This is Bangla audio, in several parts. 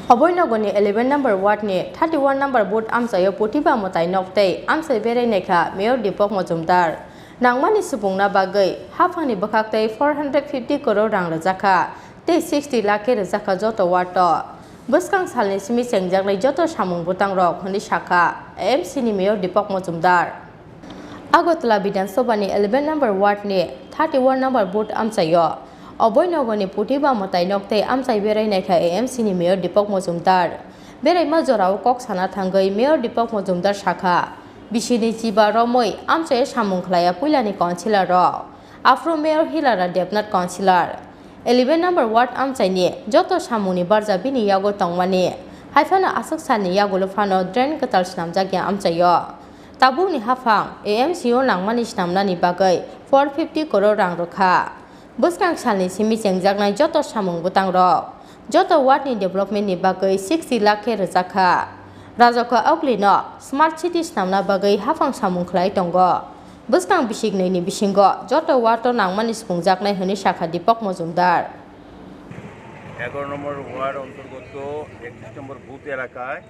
Aboynagar 11 number ward ni 31 number board Amchai Puthiba Mwtai Mwtai Amchai Beraiwi Mayor Dipak Majumder Nangmani subungna bagai hafangni bakaktai 450 crore rang rajaka te 60 lakh rajaka joto wato Buskang salni simi chengjak joto samung butang rok honi shaka AMC ni Mayor Dipak Majumder Agotla Bidhan Sabha ni 11 number ward ni 31 number board Amchai Aboynagar Puthiba Mwtai Mwtai Amchai Beraiwi AMC ni Mayor Dipak Majumder Beraiwi jorao kok sana thangai Mayor Dipak Majumder shaka Bishini Jiba Romoi Amchai samung khlaya puilani councilor ro Afro Mayor Hilara Debnat councilor 11 number ward Amchai ni joto samungni barja bini yago tongmani haifana asuk sani yago lufano drain katal snamjagya Amchai tabungni hafang AMC nangmani snamnani bagai 450 crore rang rokha Buskang salni simi chengjak joto samung butang rok joto ward ni development ni bagai 60 lakh rajaka Rajaka Auklino Smart City Snamna bagai hafang samung khlai tongo Buskang bisiknai ni bisingo joto wato nangmani spungjak honi shaka Dipak Majumder 11 নম্বর ওয়ার্ড অন্তর্গত 31 নম্বর বুথ এলাকায়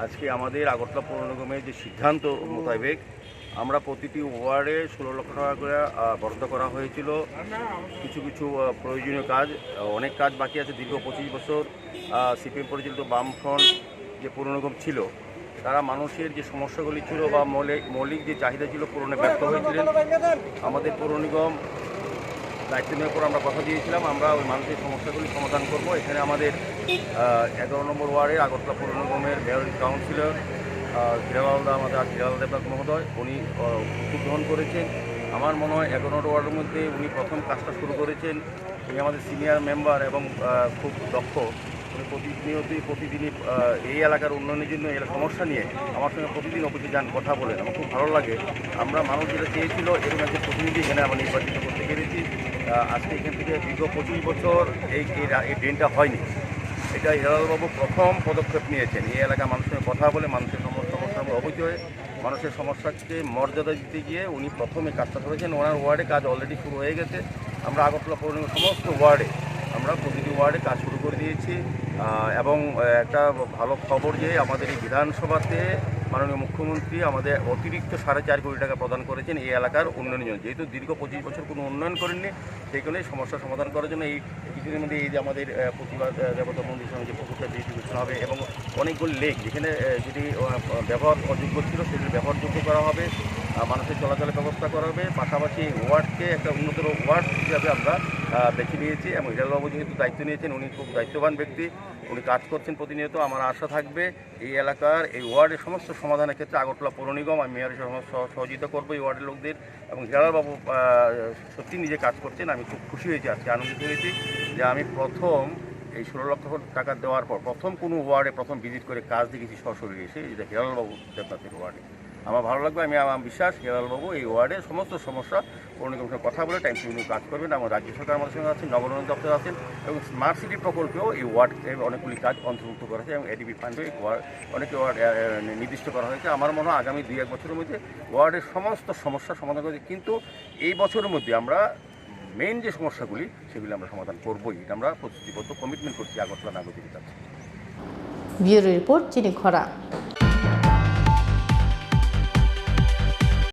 আজকে আমাদের আগরতলা পৌর নিগমের যে সিদ্ধান্ত মোতাবেক আমরা প্রতিটি ওয়ার্ডে 16 লক্ষ টাকা করে বরাদ্দ করা হয়েছিল কিছু কিছু প্রয়োজনীয় কাজ অনেক কাজ বাকি আছে দীর্ঘ 25 বছর সিপিএম পরিচালিত বামফ্রন্ট যে পৌর নিগম ছিল তারা মানুষের যে সমস্যাগুলি ছিল বা মৌলিক যে চাহিদা ছিল পূরণে ব্যর্থ হয়েছিলেন আমাদের পৌর নিগম দায়িত্ব নেওয়ার পর আমরা কথা দিয়েছিলাম আমরা ওই মানুষের সমস্যাগুলি সমাধান করব এখানে আমাদের 11 নম্বর ওয়ার্ডের আগরতলা পৌর নিগমের মেয়র কাউন্সিলর হিরালাল দেবনাথ মহোদয় উনি উদ্যোগ গ্রহণ করেছেন আমার মনে হয় 11 ওয়ার্ডের মধ্যে উনি প্রথম কাজটা শুরু করেছেন উনি আমাদের সিনিয়র মেম্বার এবং খুব দক্ষ উনি প্রতিদিনই এই এলাকার উন্নয়নের জন্য এর সমস্যা নিয়ে আমার সঙ্গে প্রতিদিন অফিসে যান কথা বলেন আমার খুব ভালো লাগে আমরা মানুষ যেটা চেয়েছিল এরকম একজন প্রতিনিধি এখানে আমরা নির্বাচিত করতে পেরেছি আজকে এখান থেকে দীর্ঘ 25 বছর এই ড্রেনটা হয়নি এটা হিরালালবাবু প্রথম পদক্ষেপ নিয়েছেন এই এলাকার মানুষের সঙ্গে কথা বলে মানুষের সমস্যার অবহিত হয়ে মানুষের সমস্যাকে মর্যাদা দিতে গিয়ে উনি প্রথমে কাজটা করেছেন ওনার ওয়ার্ডে কাজ অলরেডি শুরু হয়ে গেছে আমরা আগরতলা পৌর নিগমের সমস্ত ওয়ার্ডে আমরা প্রতিটি ওয়ার্ডে কাজ শুরু করে দিয়েছি এবং একটা ভালো খবর যে আমাদের এই বিধানসভাতে মাননীয় মুখ্যমন্ত্রী আমাদের অতিরিক্ত 4.5 কোটি টাকা প্রদান করেছেন এই এলাকার উন্নয়নের জন্য যেহেতু দীর্ঘ 25 বছর কোনো উন্নয়ন করেননি সেই কারণে সমস্যা সমাধান করার জন্য এই কিছুদিনের মধ্যে এই যে আমাদের প্রতিভা দেবতা মন্দির সঙ্গে যে পুকুরটা ডিস্ট্রিবিউশন হবে এবং অনেকগুলো লেক যেখানে যদি ব্যবহার অযোগ্য ছিল সেগুলি ব্যবহারযোগ্য করা হবে মানুষের চলাচলের ব্যবস্থা করা হবে পাশাপাশি ওয়ার্ডকে একটা উন্নতর ওয়ার্ড হিসাবে আমরা বেছে নিয়েছি এবং হিরালালবাবু যেহেতু দায়িত্ব নিয়েছেন উনি খুব দায়িত্ববান ব্যক্তি উনি কাজ করছেন প্রতিনিয়ত আমার আশা থাকবে এই এলাকার এই ওয়ার্ডের সমস্ত সমাধানের ক্ষেত্রে আগরতলা পৌর নিগম আমি মেয়রের সহযোগিতা করবো এই ওয়ার্ডের লোকদের এবং হিরালালবাবু সত্যি নিজে কাজ করছেন আমি খুব খুশি হয়েছি আজকে আনন্দিত হয়েছি যে আমি প্রথম এই 16 লক্ষ টাকা দেওয়ার পর প্রথম কোনো ওয়ার্ডে প্রথম ভিজিট করে কাজ দেখেছি সরাসরি এসে যেটা হিরালালবাবু দেবনাথের ওয়ার্ডে আমার ভালো লাগবে আমার বিশ্বাস হিরালালবাবু এই ওয়ার্ডের সমস্ত সমস্যা পৌর নিগমের সঙ্গে কথা বলে টাইম টু কাজ করবেন এবং রাজ্য সরকার আমাদের সঙ্গে আছেন নগরায়ণ দপ্তর আছেন এবং স্মার্ট সিটি প্রকল্পেও এই ওয়ার্ডে অনেকগুলি কাজ অন্তর্ভুক্ত করা হয়েছে এবং এডিবি ফান্ডে অনেক ওয়ার্ড নির্দিষ্ট করা হয়েছে আমার মনে হয় আগামী 2-1 বছরের মধ্যে ওয়ার্ডের সমস্ত সমস্যা সমাধান করেছে কিন্তু এই বছরের মধ্যে আমরা মেইন যে সমস্যাগুলি সেগুলি আমরা সমাধান করবই এটা আমরা প্রতিশ্রুতিবদ্ধ কমিটমেন্ট করছি আগরতলা নাগরিকদের কাছে ব্যুরো রিপোর্ট চিনি খরা।